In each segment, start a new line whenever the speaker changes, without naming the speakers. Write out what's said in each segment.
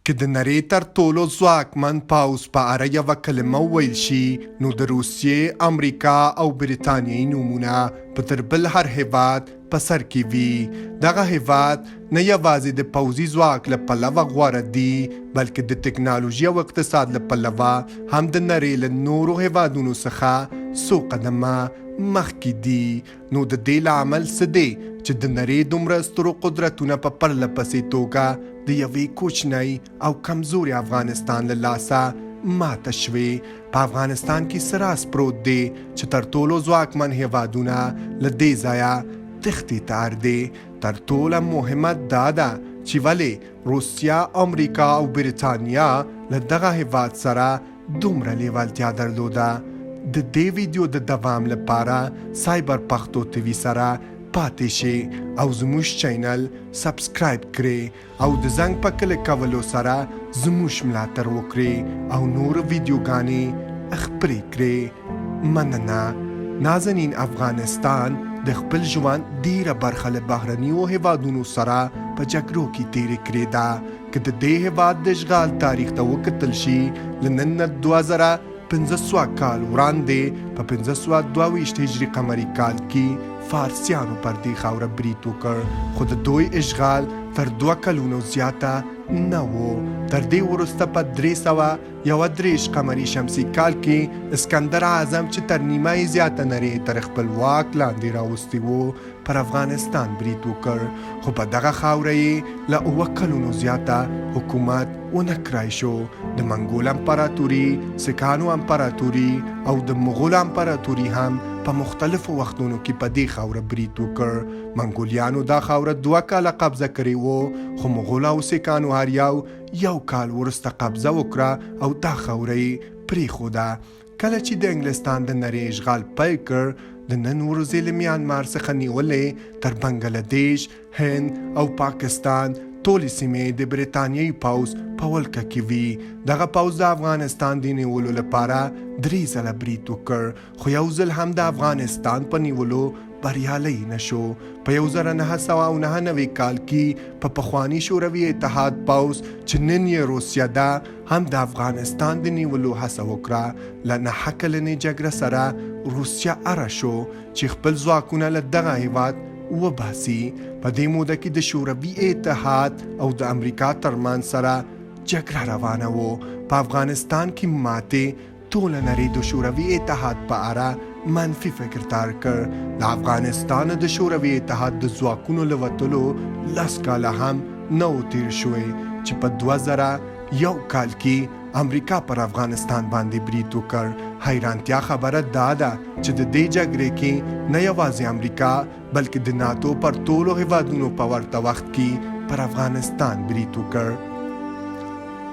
که د نړۍ تر ټولو ځواکمن پوځ په اړه یوه کلمه وویل شي نو د روسیې، امریکا او بریتانیې نومونه په تر بل هر هیواد په سر کې وي. دغه هیواد نه یوازې د پوځي ځواک له پلوه غوره دي بلکې د ټکنالوژي او اقتصاد له پلوه هم د نړۍ له نورو هیوادونو څخه څو قدمه مخکې دي. نو د دې لامل څه دی چې د نړۍ دومره سترو قدرتونه په پرله پسې توګه د یوې کوچنۍ او کمزوري افغانستان له لاسه ماته شوې. په افغانستان کې څه راز پروت دی چې تر ټولو ځواکمن هیوادونه له دې ځایه تښتې ته اړ دي. تر ټوله مهمه دا ده چې ولې روسیه، امریکا او بریتانیا له دغه هیواد سره دومره لیوالتیا درلوده. د دې ویډیو د دوام لپاره سایبر پښتو ټي وي سره پاتې شي او زموږ چینل سبسکرایب کړئ او د زنګ په کلیک کولو سره زموږ ملاتړ وکړئ او نور ویډیوګانې خپرې کړئ. مننه. نازنین، افغانستان د خپل ژوند ډیره برخه له بهرنیو هیوادونو سره په جګړو کې تیرې کړې ده. که د دې هیواد د اشغال تاریخ ته وکتل شي له نن نه 2015 کال وړاندې په 1522 هجري قمري کال کې فارسیانو پر دې خاوره برید وکړ، خو د دوی اشغال تر 2 کلونو زیاته نه و. تر دې وروسته په 331 قمري شمسي کال کې اسکندر اعظم چې تر نیمه یې زیاته نړۍ تر خپل واک لاندې راوستی و پر افغانستان برید وکړ، خو په دغه خاوره یې له 7 کلونو زیاته حکومت ونه کړای شو. د منګول امپراتوري، سکانو امپراتوري او د مغول امپراتوري هم په مختلفو وختونو کې په دې خاوره برید وکړ. منګولیانو دا خاوره 2 کاله قبضه کړې وه، خو مغول او سکانو هر یو کال وروسته قبضه وکړه او دا خاوره یې پرېښوده. کله چې د انګلستان د نړۍ اشغال پیل کړ، د نن ورځې له میانمار څخه نیولې تر بنګلادیش، هند او پاکستان ټولې سیمې د بریتانیایي پوځ په ولکه کې وي. دغه پوځ د افغانستان د نیولو لپاره 3 ځله برید وکړ، خو یو ځل هم د افغانستان په نیولو بریالی نشو. په 1999 کال کې په پخوانی شوروي اتحاد پوځ چې نن یې روسیه ده هم د افغانستان د نیولو هڅه وکړه. له نهه کلنې جګړې سره روسیه اړه شو چې خپل ځواکونه له دغه هیواد وباسي. په دې موده کې د شوروي اتحاد او د امریکا ترمنځ سره جګړه روانه وه. په افغانستان کې ماتې ټوله نړۍ د شوروي اتحاد په اړه منفي فکر تار کړ. د افغانستان د شوروي اتحاد د ځواکونو له وتلو 10 کاله هم نه و تیر شوی چې په 2001 کال کې امریکا پر افغانستان باندې برید وکړ. حیرانتیا خبره دا ده چې د دې جګړې کې نه یوازې امریکا بلکې د ناتو پر ټولو هیوادونو په ورته وخت کې پر افغانستان برید وکړ.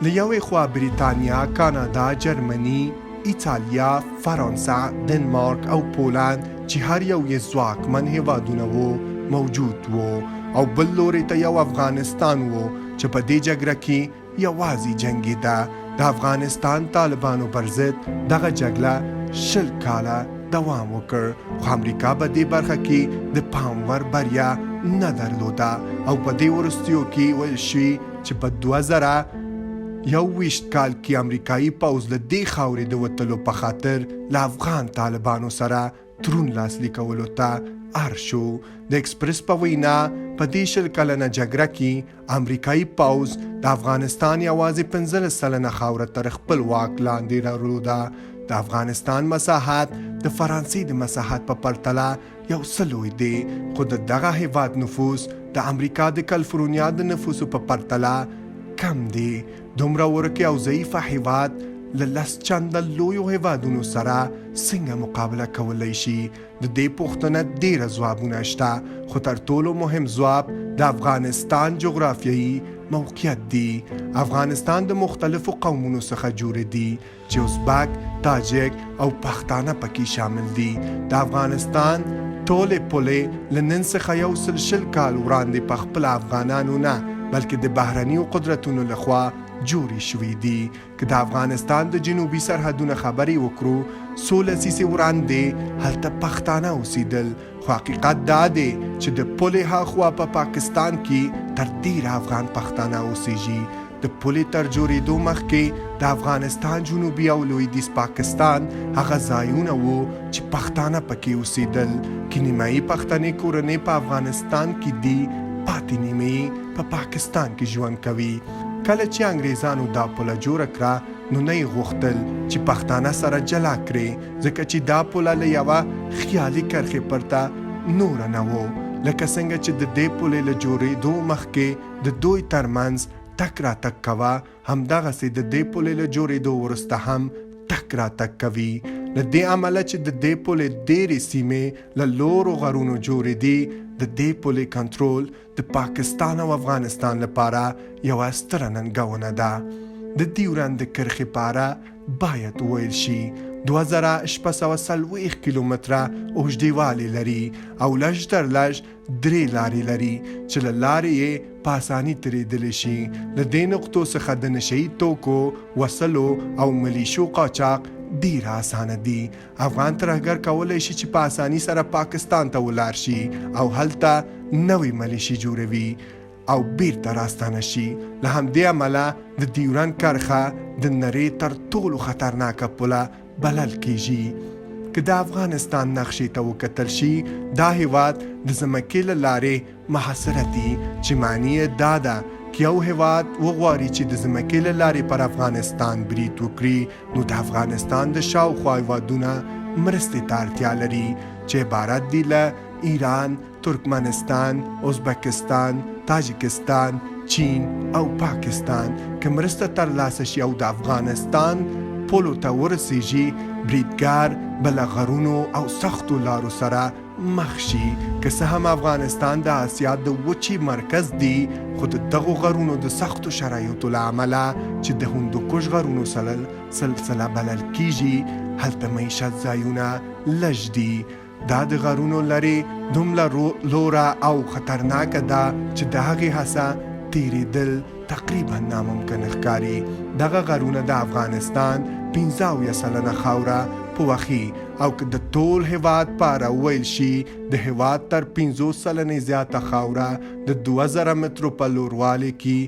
له یوې خوا بریتانیا، کانادا، جرمني، ایتالیا، فرانسه، دنمارک او پولند چې هر یو یې ځواکمن هیوادونه وو موجود وو، او بل لوري ته یو افغانستان وو چې په دې جګړه کې یوازې جنګېده. د افغانستان طالبانو پر ضد دغه جګړه 20 کاله دوام وکړ، خو امریکا په دې برخه کې د پام وړ بریا نه درلوده او په دې وروستیو کې ویل شوي چې په 2021 کال کې امریکایي پوځ له دې خاورې د وتلو په خاطر له افغان طالبانو سره ترون لاسلیک کولو ته اړ شو. د ایکسپریس په وینا په دې 20 کلنه جګړه کې امریکایي پوځ د افغانستان یوازې 15 سلنه خاوره تر خپل واک لاندې درلوده. د افغانستان مساحت د فرانسې د مساحت په پرتله یو څه لوی دی، خو د دغه هیواد نفوس د امریکا د کالیفورنیا د نفوسو په پرتله کم دی. دومره ورکې او ضعیفه هیواد له 10 چنده لویو هیوادونو سره څنګه مقابله کولی شي؟ د دې پوښتنه ډیره ځوابونه شته، خو تر ټولو مهم ځواب د افغانستان جغرافیایي موقعیت دی. افغانستان د مختلفو قومونو څخه جوړ دی چې ازبک، تاجک او پښتانه پکې شامل دي. د افغانستان ټولې پولې له نن څخه 100 کال وړاندې په خپل افغانانو نه بلکې د بهرنیو قدرتونو لخوا جوړې شوې دي. که د افغانستان د جنوبي سرحدونه خبرې وکړو، 16 لسیزې وړاندې هلته پښتانه اوسېدل، خو حقیقت دا دی چې د پولې هاخوا په پاکستان کې تر ډېره افغان پښتانه اوسېږي. د پولې تر جوړېدو مخکې د افغانستان جنوبي او لویدیځ پاکستان هغه ځایونه وو چې پښتانه پکې اوسېدل کې نیمایي پښتنې کورنۍ په افغانستان کې دي، پاتې نیمې په پاکستان کې ژوند کوي. کله چې انګریزانو دا پوله جوړه کړه نو نه یې غوښتل چې پښتانه سره جلا کړي، ځکه چې دا پوله له یوه خیالي کرښې پرته نوره نه وو. لکه څنګه چې د دې پولې له جوړېدو مخکې د دوی ترمنځ تک راتک کوه، همدغسې د دې پولې له جوړېدو وروسته هم تک راتک کوي. له دې امله چې د دې پولې ډېرې سیمې له لوړو غرونو جوړېدي، د دې پولې کنټرول د پاکستان او افغانستان لپاره یوه ستره ننګونه ده. د ډیورند کرښې په اړه باید وویل شي 2640 کیلومتره اوږدوالی لري او لږ تر لږ 3 لارې لري چې له لارې یې په اساني تېرېدلی شي. له دې نقطو څخه د نشه یي توکو وسلو او ملیشو قاچاق ډیر اسانه دي. افغان ترهګر کولی شي چې په اساني سره پاکستان ته ولاړ شي او هلته نوې ملیشې جوړوي او بیرته راستانه شي. له همدې امله د ډیورند کرښه د نړۍ تر ټولو خطرناکه پوله بلل کیږي. که د افغانستان نقشې ته وکتل شي، دا هیواد د ځمکې له لارې محاصره دي، چې معنی یې دا ده که یو هیواد وغواړي چې د ځمکې له لارې پر افغانستان برید وکړي، نو د افغانستان د شاوخوا هیوادونه مرستې ته اړتیا لري، چې عبارت دي له ایران، ترکمنستان، ازبکستان، تاجکستان، چین او پاکستان. که مرسته ترلاسه شي او د افغانستان پولو ته ورسیږي، بریدګر به له غرونو او سختو لارو سره مخ شي. که څه هم افغانستان د اسیا د وچې مرکز دی، خو د دغو غرونو د سختو شرایطو له امله چې د هندوکش غرونو سلسله بلل کیږي، هلته معیشت ځایونه لږ دي. دا د غرونو لرې دومره لوره او خطرناکه ده چې د هغې هڅه تیریدل تقریبا ناممکن ښکاري. دغه غرونه د افغانستان 15 سلنه خاوره په وخي او که د ټول هیواد په اړه وویل شي، د هیواد تر 50 سلنې زیاته خاوره د 2000 مترو په لوړوالي کې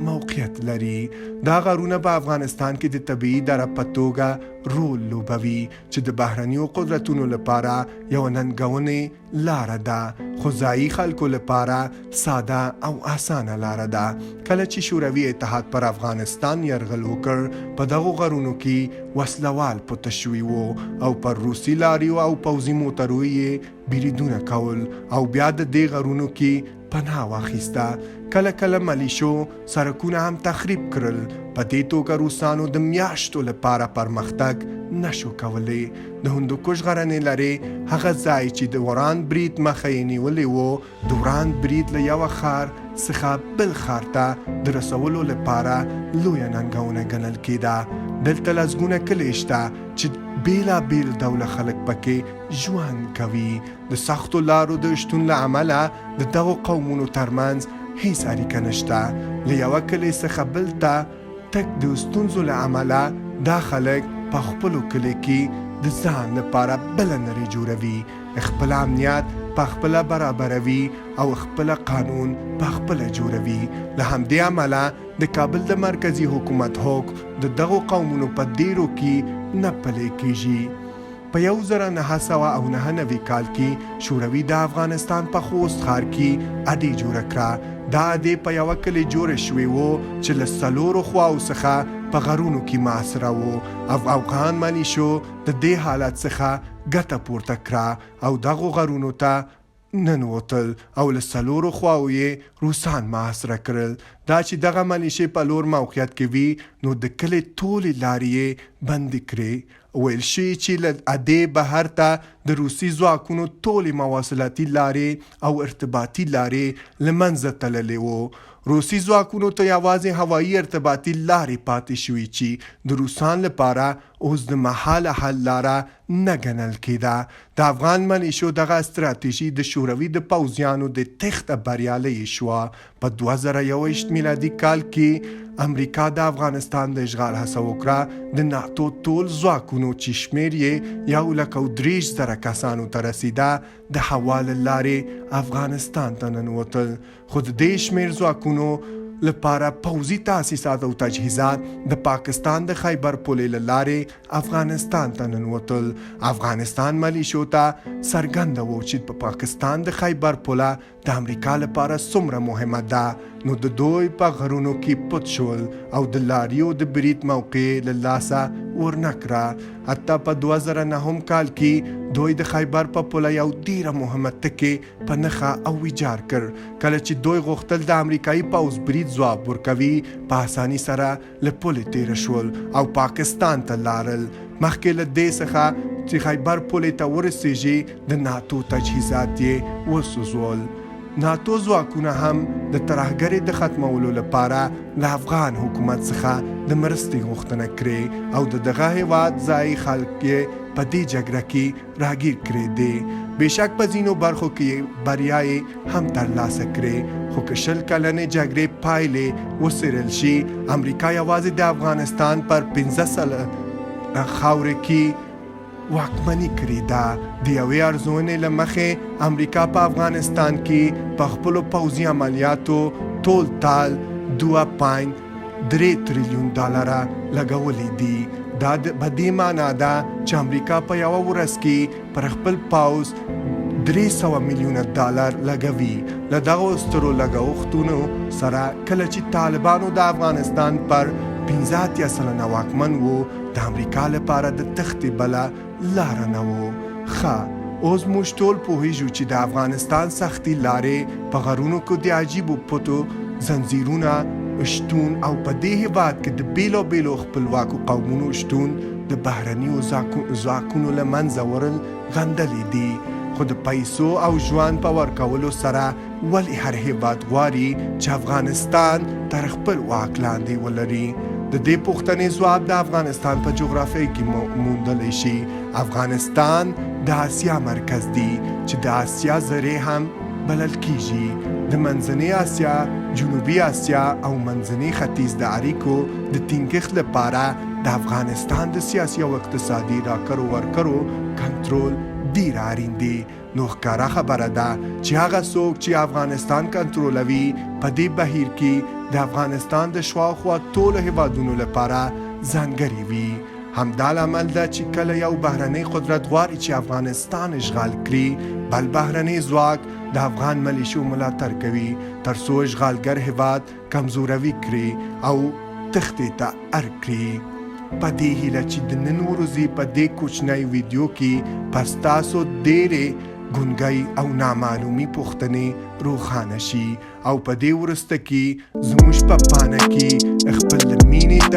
موقعیت لري. دا غرونه په افغانستان کې د طبیعي دره په توګه رول لوبوي، چې د بهرنیو قدرتونو لپاره یو ننګونې لاره ده، خو ځایي خلکو لپاره ساده او اسانه لاره ده. کله چې شوروي اتحاد پر افغانستان یرغل وکړ، په دغو غرونو کې وسلوال پټ شوي وو او پر روسي لاریو او پوځي موټرو یې بریدونه کول او بیا د دې غرونو کې پناه واخیسته. کله کله ملیشو سرکونه هم تخریب کړل. په دې توګه روسانو د میاشتو لپاره پرمختګ نشو کولی. د هندوکش غرنې لرې هغه ځای چې د وران برید مخه یې نیولی وو، د وران برید له یوه ښار څخه بل ښار ته د رسولو لپاره لویه ننګونه ګڼل کېده. دلته لسګونه کلي شته چې بیلابیل ډوله خلک پکې ژوند کوي. د سختو لارو د شتون له امله د دغو قومونو ترمنځ هیڅ اړیکه نشته. له یوه کلي څخه بل ته تک د ستونزو له امله دا خلک په خپلو کلي کې د ځان لپاره بله نړۍ جوړوي، خپل امنیت په خپله برابروي او خپل قانون په خپله جوړوي. له همدې امله د کابل د مرکزی حکومت حکم د دغو قومونو په ډیرو کې نه پلی کیږي. په 1999 کال کې شوروي د افغانستان په خوست ښار کې اډې جوړه کړه. دا اډې په یوه کلي جوړه شوې وو چې له 4 خواو څخه په غرونو کې محاصره وو. افغان ملیشو د دې حالت څخه ګټه پورته کړه او دغو غرونو ته ننوتل او له 4 خواو یې روسان محاصره کړل. دا چې دغه ملیشې په لور موقعیت کې وي، نو د کلي ټولې لارې یې بندې کړې. ویل شوي چې له اډې بهر ته د روسي ځواکونو ټولې مواصلاتي لارې او ارتباطي لارې له منځه تللې وو. روسي ځواکونو ته یوازې هوایي ارتباطي لارې پاتې شوي چې د روسان لپاره اوس د محاله حل لاره نه ګڼل کېده. د افغان ملیشو دغه استراتیژي د شوروي د پوځیانو د تېښته بریالۍ شوه. په 2021 میلادي کال کې امریکا د افغانستان د اشغال هڅه وکړه. د ناتو ټول ځواکونو چې شمېر یې 130,000 کسانو ته رسیده، د هوا له لارې افغانستان ته ننوتل. خو د دې شمېر ځواکونو لپاره پوځي تاسیسات او تجهیزات د پاکستان د خیبر پولې له لارې افغانستان ته ننوتل. افغانستان ملیشو ته څرګنده و چې په پاکستان د خیبر پوله د امریکا لپاره څومره مهمه ده، نو د دوی په غرونو کې پټ شول او د لاریو د برید موقع له لاسه ورنکړه. حتی په 2009 کال کې دوی د خیبر په پوله یو ډیره مهمه ټکي په نښه او ویجاړ کړ. کله چې دوی غوښتل د امریکایي پوځ برید ځواب ورکوي، په اساني سره له پولې تېره شول او پاکستان ته لاړل. مخکې له دې څخه چې خیبر پولې ته ورسیږي، د ناتو تجهیزات یې وسوځول. ناتو ځواکونه هم د ترهګرۍ د ختمولو لپاره له افغان حکومت څخه د مرستې غوښتنه کړې او د دغه هیواد ځایي خلک یې په دې جګړه کې راګیر کړی دی. بېشک په ځینو برخو کې بریا یې هم ترلاسه کړې، خو که 20 کلنې جګړې پایلې وڅېړل شي، امریکا یوازې د افغانستان پر 15 ساله خاورې کې واکمني کړې ده. د یوې ارزونې له مخې امریکا په افغانستان کې په خپلو پوځي عملیاتو ټول تال 2.3 تریلیون ډالره لګولي دي. دا په دې معنا ده چې امریکا په یوه ورځ کې پر خپل پوځ 300 میلیونه ډالر لګوي. له دغو سترو لګښتونو سره کله چې طالبانو د افغانستان پر 15 سلنه واکمن وو، د امریکا لپاره د تختې بله لاره نه وو. اوس موږ ټول پوهیږو چې د افغانستان سختي لارې په غرونو کې د عجیبو پټو زنځیرونه شتون او په دې هېواد کې د بیلو بیلو خپلواکو قومونو شتون د بهرنیو ځواکونو له منځه وړل غندلې دي. خو د پیسو او ژوند په ورکولو سره ولې هر هېواد غواړي چې افغانستان تر خپل واک لاندې ولري؟ د دې پوښتنې ځواب د افغانستان په جغرافیه کې موندلی شي. افغانستان د آسیا مرکز دی چې د آسیا زړې هم بلل کیږي. د منځنۍ آسیا، جنوبي آسیا او منځني ختیځ د اړیکو د ټینګښت لپاره د افغانستان د سیاسي او اقتصادي راکړو ورکړو کنټرول ډیر اړین دی. نو ښکاره خبره ده چې هغه څوک چې افغانستان کنټرولوي په دې بهیر کې د افغانستان د شاوخوا ټولو هیوادونو لپاره ځانګړی وي. همدا لامل ده چې کله یو بهرنی قدرت غواړي چې افغانستان اشغال کړي، بل بهرنی ځواک د افغان ملیشو ملاتړ کوي تر څو اشغالګر هیواد کمزوروي کړي او تختې ته اړ کړي. په دې هیله چې د نن ورځې په دې کوچنۍ ویډیو کې پر ستاسو ډېرې ګونګۍ او نامعلومي پوښتنې روښانه شي او په دې وروسته کې زموږ په پاڼه کې خپل د مینې د